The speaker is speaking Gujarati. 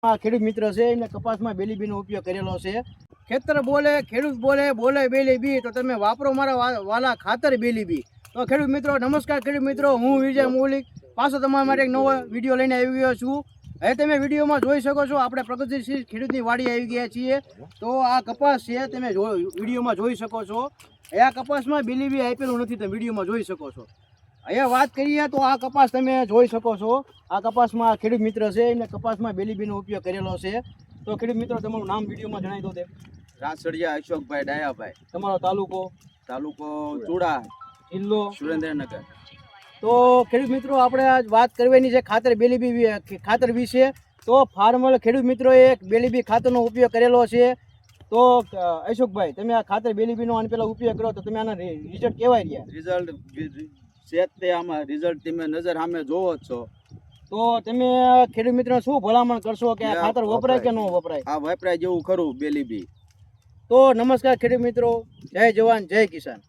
ખેડૂત મિત્ર છે એમને કપાસમાં બેલીબીનો ઉપયોગ કરેલો છે. ખેતર બોલે ખેડૂત બોલે બોલે બેલીબી, તો તમે વાપરો મારા વાલા ખાતર બેલીબી. તો ખેડૂત મિત્રો નમસ્કાર. ખેડૂત મિત્રો, હું વિજય મૌલિક પાછો તમારા માટે એક નવો વિડીયો લઈને આવી ગયો છું. હવે તમે વિડીયોમાં જોઈ શકો છો આપણે પ્રગતિશીલ ખેડૂતની વાડી આવી ગયા છીએ. તો આ કપાસ છે તમે વિડીયોમાં જોઈ શકો છો. આ કપાસમાં બેલીબી આપેલું નથી, તમે વિડીયોમાં જોઈ શકો છો. અહીંયા વાત કરીએ તો આ કપાસ તમે જોઈ શકો છો. આ કપાસમાં ખેડૂત મિત્ર છે એમને કપાસમાં બેલીબીનો ઉપયોગ કરેલો છે. તો ખેડૂત મિત્રો તમારું નામ વિડીયોમાં જણાવી દો. તે રાસડિયા અશોકભાઈ ડાયાભાઈ, તમારો તાલુકો ચુડા, જિલ્લો સુરેન્દ્રનગર. તો ખેડૂત મિત્રો આપણે આજ વાત કરવાની છે ખાતર બેલીબી ખાતર વિશે. તો ફાર્મર ખેડૂત મિત્રોએ એક બેલીબી ખાતરનો ઉપયોગ કરેલો છે. તો અશોકભાઈ, તમે આ ખાતર બેલીબીનો આને પહેલાં ઉપયોગ કરો તો તમે આના રિઝલ્ટ કેવાય રહ્યા? રિઝલ્ટ તમે નજર સામે જોવો જ છો. તો તમે ખેડૂત મિત્રોને શું ભલામણ કરશો કે આ ખાતર વપરાય કે ન વપરાય? આ વપરાય જેવું ખરું બેલીબી. તો નમસ્કાર ખેડૂત મિત્રો, જય જવાન જય કિસાન.